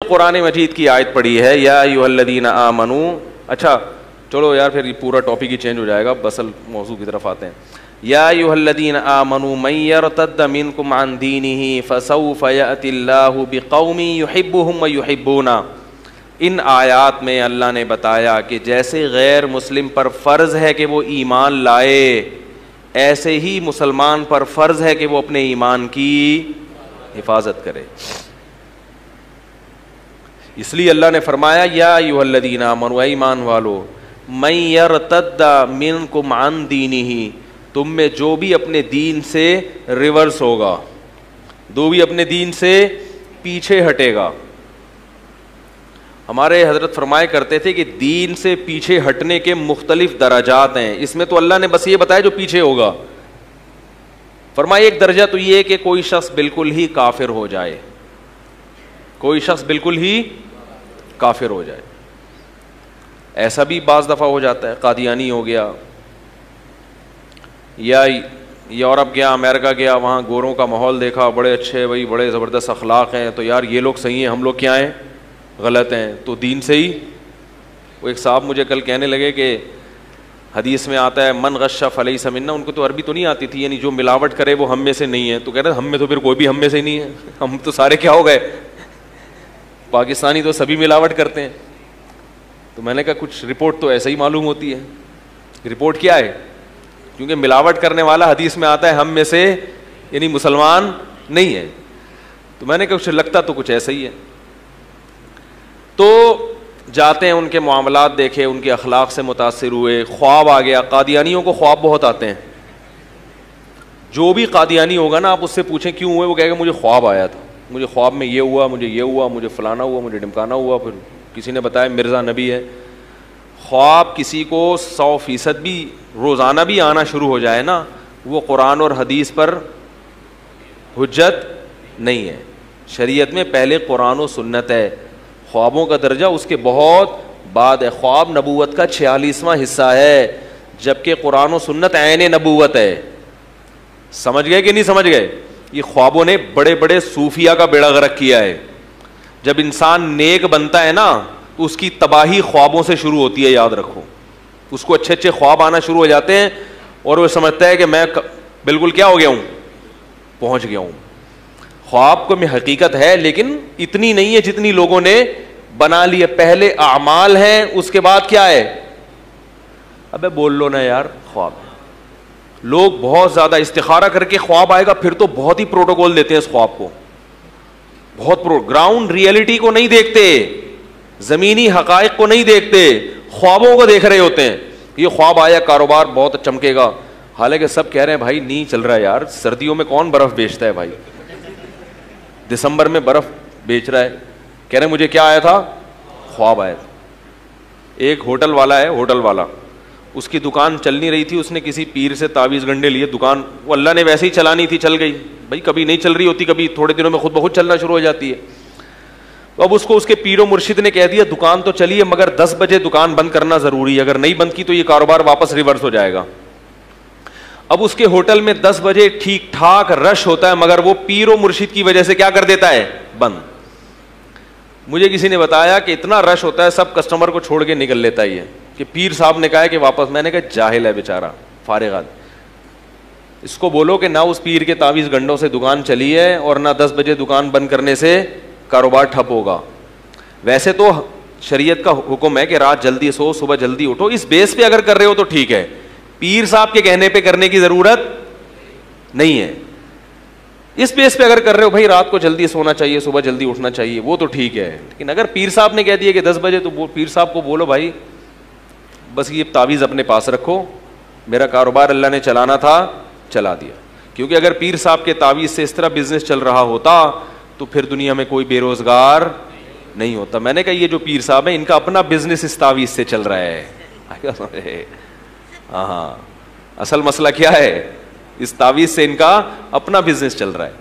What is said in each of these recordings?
قرآن مجید کی آیت پڑھی ہے یا ایھا الذین آمنوا. اچھا چلو یار پھر یہ پورا ٹاپک ہی چینج ہو جائے گا, اصل موضوع کی طرف آتے ہیں. یا ایھا الذین آمنوا من یرتد منکم عن دینہ فسوف یأتی اللہ بقوم یحبهم ویحبونہ. ان آیات میں اللہ نے بتایا کہ جیسے غیر مسلم پر فرض ہے کہ وہ ایمان لائے, ایسے ہی مسلمان پر فرض ہے کہ وہ اپنے ایمان کی حفاظت کرے. اس لیے اللہ نے فرمایا یا ایھا الذین آمنوا, اے ایمان والو, من یرتد منکم عن دینہ, تم میں جو بھی اپنے دین سے ریورس ہوگا, جو بھی اپنے دین سے پیچھے ہٹے گا. ہمارے حضرت فرمایا کرتے تھے کہ دین سے پیچھے ہٹنے کے مختلف درجات ہیں, اس میں تو اللہ نے بس یہ بتایا جو پیچھے ہوگا. فرمایا ایک درجہ تو یہ کہ کوئی شخص بالکل ہی کافر ہو جائے, کوئی شخص بالکل ہی کافر ہو جائے. ایسا بھی بعض دفعہ ہو جاتا ہے, قادیانی ہو گیا یا یورپ گیا, امریکہ گیا, وہاں گوروں کا ماحول دیکھا, بڑے اچھے بھائی, بڑے زبردست اخلاق ہیں, تو یار یہ لوگ صحیح ہیں, ہم لوگ کیا ہیں, غلط ہیں, تو دین سے ہی. وہ ایک صاحب مجھے کل کہنے لگے کہ حدیث میں آتا ہے من غش فلیس منا, ان کو تو عربی تو نہیں آتی تھی, یعنی جو ملاوٹ کرے وہ ہم میں سے نہیں ہے. تو کہہ رہے ہم میں تو پھر کوئی بھی ہم میں سے نہیں ہے, ہم تو سارے کیا ہو گئے, پاکستانی تو سبھی ملاوٹ کرتے ہیں. تو میں نے کہا کچھ رپورٹ تو ایسا ہی معلوم ہوتی ہے. رپورٹ کیا ہے, کیونکہ ملاوٹ کرنے والا حدیث میں آتا ہے ہم میں سے, یعنی مسلمان نہیں ہے. تو میں نے کہا کچھ لگتا تو کچھ ایسا ہی ہے. تو جاتے ہیں, ان کے معاملات دیکھے, ان کے اخلاق سے متاثر ہوئے, خواب آ گیا. قادیانیوں کو خواب بہت آتے ہیں. جو بھی قادیانی ہوگا نا, آپ اس سے پوچھیں کیوں ہوئے, وہ کہے گا مجھے خواب آیا تھا, مجھے خواب میں یہ ہوا, مجھے یہ ہوا, مجھے فلانا ہوا, مجھے ڈمکانا ہوا, پھر کسی نے بتایا مرزا نبی ہے. خواب کسی کو 100% بھی روزانہ بھی آنا شروع ہو جائے نا, وہ قرآن اور حدیث پر حجت نہیں ہے. شریعت میں پہلے قرآن و سنت ہے, خوابوں کا درجہ اس کے بہت بعد ہے. خواب نبوت کا 46واں حصہ ہے, جبکہ قرآن و سنت عین نبوت ہے. سمجھ گئے کہ نہیں سمجھ گئے؟ یہ خوابوں نے بڑے بڑے صوفیہ کا بیڑا غرق کیا ہے. جب انسان نیک بنتا ہے نا, تو اس کی تباہی خوابوں سے شروع ہوتی ہے, یاد رکھو. اس کو اچھے اچھے خواب آنا شروع ہو جاتے ہیں, اور وہ سمجھتا ہے کہ میں بالکل کیا ہو گیا ہوں, پہنچ گیا ہوں. خواب کو میں حقیقت ہے, لیکن اتنی نہیں ہے جتنی لوگوں نے بنا لی ہے. پہلے اعمال ہیں, اس کے بعد کیا ہے, ابے بول لو نا یار, خواب. لوگ بہت زیادہ استخارہ کر کے خواب آئے گا, پھر تو بہت ہی پروٹوکول دیتے ہیں اس خواب کو, بہت گراؤنڈ ریئلٹی کو نہیں دیکھتے, زمینی حقائق کو نہیں دیکھتے, خوابوں کو دیکھ رہے ہوتے ہیں. یہ خواب آیا, کاروبار بہت چمکے گا, حالانکہ سب کہہ رہے ہیں بھائی نہیں چل رہا ہے یار, سردیوں میں کون برف بیچتا ہے بھائی, دسمبر میں برف بیچ رہا ہے. کہہ رہے ہیں مجھے کیا آیا تھا, خواب آیا تھا. ایک ہوٹل والا ہے, ہوٹل والا, اس کی دکان چل نہیں رہی تھی, اس نے کسی پیر سے تعویذ گنڈے لیے, دکان وہ اللہ نے ویسے ہی چلانی تھی, چل گئی. بھائی کبھی نہیں چل رہی ہوتی, کبھی تھوڑے دنوں میں خود بخود چلنا شروع ہو جاتی ہے. تو اب اس کو اس کے پیر و مرشد نے کہہ دیا دکان تو چلیے, مگر 10 بجے دکان بند کرنا ضروری ہے, اگر نہیں بند کی تو یہ کاروبار واپس ریورس ہو جائے گا. اب اس کے ہوٹل میں 10 بجے ٹھیک ٹھاک رش ہوتا ہے, مگر وہ پیر و مرشد کی وجہ سے کیا کر دیتا ہے, بند. مجھے کسی نے بتایا کہ اتنا رش ہوتا ہے, سب کسٹمر کو چھوڑ کے نکل لیتا ہی ہے, کہ پیر صاحب نے کہا ہے کہ واپس. میں نے کہا جاہل ہے بیچارہ, فارغ آدمی, اس کو بولو کہ نہ اس پیر کے تعویذ گنڈوں سے دکان چلی ہے, اور نہ 10 بجے دکان بند کرنے سے کاروبار ٹھپ ہوگا. ویسے تو شریعت کا حکم ہے کہ رات جلدی سو, صبح جلدی اٹھو. اس بیس پہ اگر کر رہے ہو تو ٹھیک ہے, پیر صاحب کے کہنے پہ کرنے کی ضرورت نہیں ہے. اس بیس پہ اگر کر رہے ہو بھائی رات کو جلدی سونا چاہیے, صبح جلدی اٹھنا چاہیے, وہ تو ٹھیک ہے. لیکن اگر پیر صاحب نے کہہ دیا کہ 10 بجے, تو پیر صاحب کو بولو بھائی بس یہ تعویذ اپنے پاس رکھو, میرا کاروبار اللہ نے چلانا تھا چلا دیا. کیونکہ اگر پیر صاحب کے تعویذ سے اس طرح بزنس چل رہا ہوتا تو پھر دنیا میں کوئی بے روزگار نہیں ہوتا. میں نے کہا یہ جو پیر صاحب ہیں ان کا اپنا بزنس اس تعویذ سے چل رہا ہے. ہاں اصل مسئلہ کیا ہے, اس تعویذ سے ان کا اپنا بزنس چل رہا ہے.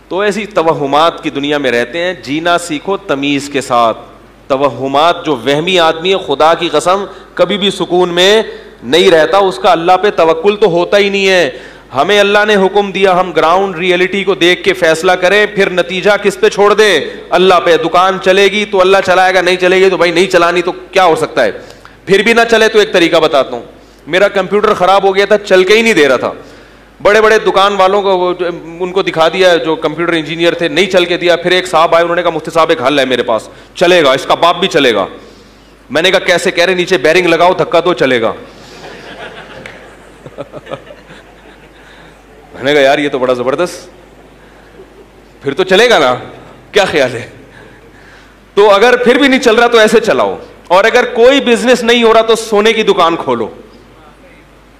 تو ایسی توہمات کی دنیا میں رہتے ہیں. جینا سیکھو تمیز کے ساتھ. توہمات, جو وہمی آدمی ہے خدا کی قسم کبھی بھی سکون میں نہیں رہتا, اس کا اللہ پہ توکل تو ہوتا ہی نہیں ہے. ہمیں اللہ نے حکم دیا ہم گراؤنڈ ریئلٹی کو دیکھ کے فیصلہ کریں, پھر نتیجہ کس پہ چھوڑ دیں؟ اللہ پہ. دکان چلے گی تو اللہ چلائے گا, نہیں چلے گی تو بھائی نہیں چلانی تو کیا ہو سکتا ہے. پھر بھی نہ چلے تو ایک طریقہ بتاتا ہوں. میرا کمپیوٹر خراب ہو گیا تھا, چل کے ہی نہیں دے رہا تھا. بڑے بڑے دکان والوں کو ان کو دکھا دیا, جو کمپیوٹر انجینئر تھے, نہیں چل کے دیا. پھر ایک صاحب آئے, انہوں نے کہا مفتی صاحب ایک حل ہے میرے پاس, چلے گا, اس کا باپ بھی چلے گا. میں نے کہا کیسے؟ کہہ رہے نیچے بیرنگ لگاؤ, دھکا دو, چلے گا. میں نے کہا یار یہ تو بڑا زبردست, پھر تو چلے گا نا, کیا خیال ہے؟ تو اگر پھر بھی نہیں چل رہا تو ایسے چلاؤ. اور اگر کوئی بزنس نہیں ہو رہا تو سونے کی دکان کھولو.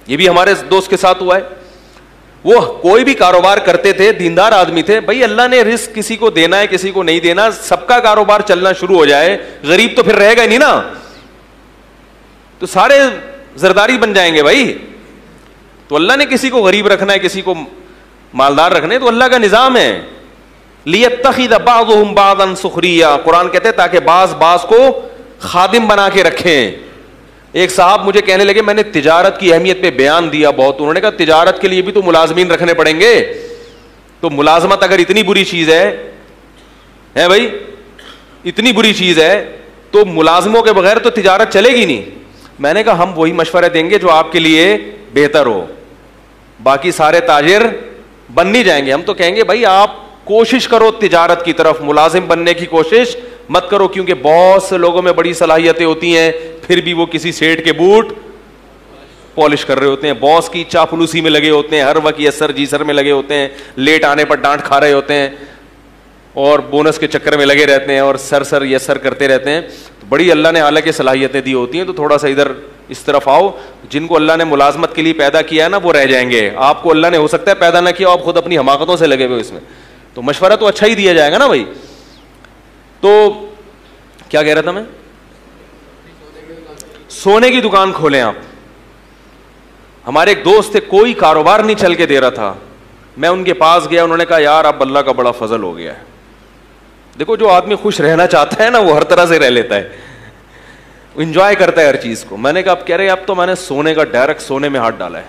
یہ بھی ہمارے دوست کے ساتھ ہوا ہے. وہ کوئی بھی کاروبار کرتے تھے, دیندار آدمی تھے. بھائی اللہ نے رزق کسی کو دینا ہے, کسی کو نہیں دینا, سب کا کاروبار چلنا شروع ہو جائے, غریب تو پھر رہے گا ہی نہیں نا, تو سارے زرداری بن جائیں گے بھائی. تو اللہ نے کسی کو غریب رکھنا ہے, کسی کو مالدار رکھنا ہے, تو اللہ کا نظام ہے. لِيَتَّخِذَ بَعْضُهُمْ بَعْضًا سُخْرِيًّا, قرآن کہتے ہیں تاکہ بعض کو خادم بنا کے رکھیں. ایک صاحب مجھے کہنے لگے, میں نے تجارت کی اہمیت پہ بیان دیا بہت, انہوں نے کہا تجارت کے لیے بھی تو ملازمین رکھنے پڑیں گے. تو ملازمت اگر اتنی بری چیز ہے بھائی, اتنی بری چیز ہے, تو ملازموں کے بغیر تو تجارت چلے گی نہیں. میں نے کہا ہم وہی مشورے دیں گے جو آپ کے لیے بہتر ہو, باقی سارے تاجر بن نہیں جائیں گے. ہم تو کہیں گے بھائی آپ کوشش کرو تجارت کی طرف, ملازم بننے کی کوشش مت کرو, کیونکہ بہت سے لوگوں میں بڑی صلاحیتیں ہوتی ہیں, پھر بھی وہ کسی سیٹ کے بوٹ پالش کر رہے ہوتے ہیں, باس کی چاپلوسی میں لگے ہوتے ہیں, ہر وقت یس سر جی سر میں لگے ہوتے ہیں, لیٹ آنے پر ڈانٹ کھا رہے ہوتے ہیں, اور بونس کے چکر میں لگے رہتے ہیں, اور سر یس سر کرتے رہتے ہیں. بڑی اللہ نے حالانکہ صلاحیتیں دی ہوتی ہیں, تو تھوڑا سا ادھر اس طرف آؤ. جن کو اللہ نے ملازمت کے لیے پیدا کیا ہے نا, وہ رہ جائیں گے. آپ کو اللہ نے ہو سکتا ہے پیدا نہ کیا, آپ خود اپنی حماقتوں سے لگے ہوئے اس میں, تو مشورہ تو اچھا ہی دیا جائے گا نا بھائی. تو کیا کہہ رہا تھا میں, سونے کی دکان کھولیں آپ. ہمارے ایک دوست تھے, کوئی کاروبار نہیں چل کے دے رہا تھا. میں ان کے پاس گیا, انہوں نے کہا یار اب اللہ کا بڑا فضل ہو گیا ہے. دیکھو جو آدمی خوش رہنا چاہتا ہے نا, وہ ہر طرح سے رہ لیتا ہے, انجوائے کرتا ہے ہر چیز کو. میں نے کہا اب کہہ رہے اب تو میں نے سونے کا ڈائریکٹ سونے میں ہاتھ ڈالا ہے.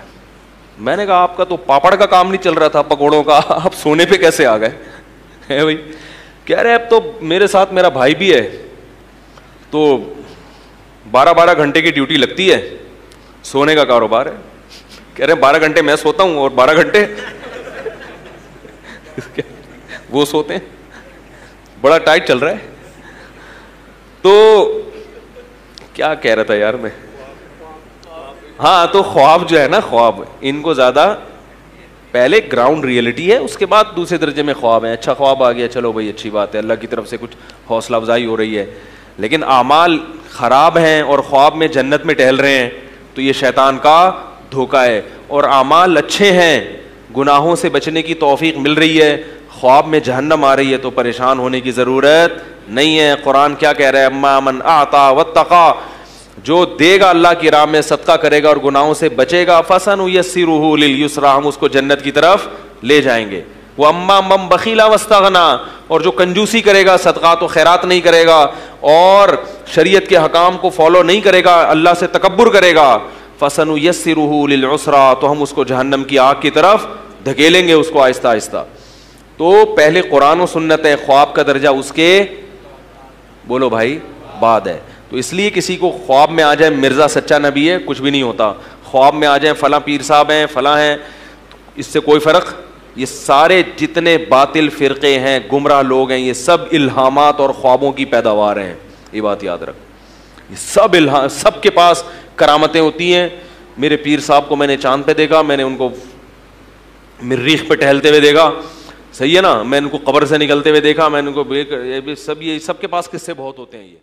میں نے کہا آپ کا تو پاپڑ کا کام نہیں چل رہا تھا, پکوڑوں کا, آپ سونے پہ کیسے آ گئے ہے بھائی؟ کہہ رہے اب تو میرے ساتھ میرا بھائی بھی ہے, تو 12 گھنٹے کی ڈیوٹی لگتی ہے, سونے کا کاروبار ہے. کہہ رہے 12 گھنٹے میں سوتا ہوں اور 12 گھنٹے وہ سوتے ہیں, بڑا ٹائٹ چل رہا ہے. تو کیا کہہ رہا تھا یار میں, ہاں تو خواب جو ہے نا, خواب ان کو زیادہ پہلے گراؤنڈ ریئلٹی ہے, اس کے بعد دوسرے درجے میں خواب ہے. اچھا خواب آ گیا, چلو بھائی اچھی بات ہے, اللہ کی طرف سے کچھ حوصلہ افزائی ہو رہی ہے. لیکن اعمال خراب ہیں اور خواب میں جنت میں ٹہل رہے ہیں, تو یہ شیطان کا دھوکہ ہے. اور اعمال اچھے ہیں, گناہوں سے بچنے کی توفیق مل رہی ہے, خواب میں جہنم آ رہی ہے, تو پریشان ہونے کی ضرورت نہیں ہے. قرآن کیا کہہ رہا ہے, اما من اعطا واتقا, جو دے گا اللہ کی راہ میں, صدقہ کرے گا اور گناہوں سے بچے گا, فسنیسرہ للیسرا, ہم اس کو جنت کی طرف لے جائیں گے. وہ اما من بخیل واستغنی, اور جو کنجوسی کرے گا, صدقات و خیرات نہیں کرے گا, اور شریعت کے حکام کو فالو نہیں کرے گا, اللہ سے تکبر کرے گا, فسنیسرہ للعسرا, تو ہم اس کو جہنم کی آگ کی طرف دھکیلیں گے اس کو آہستہ آہستہ. تو پہلے قرآن و سنت ہے, خواب کا درجہ اس کے بولو بھائی بعد ہے. تو اس لیے کسی کو خواب میں آ جائے مرزا سچا نبی ہے, کچھ بھی نہیں ہوتا. خواب میں آ جائیں فلاں پیر صاحب ہیں, فلاں ہیں, اس سے کوئی فرق. یہ سارے جتنے باطل فرقے ہیں, گمراہ لوگ ہیں, یہ سب الہامات اور خوابوں کی پیداوار ہیں. یہ بات یاد رکھ, یہ سب سب کے پاس کرامتیں ہوتی ہیں. میرے پیر صاحب کو میں نے چاند پہ دیکھا, میں نے ان کو مریخ پہ ٹہلتے ہوئے دیکھا, صحیح ہے نا, میں ان کو قبر سے نکلتے ہوئے دیکھا, میں ان کو سب کے پاس قصے بہت ہوتے ہیں. یہ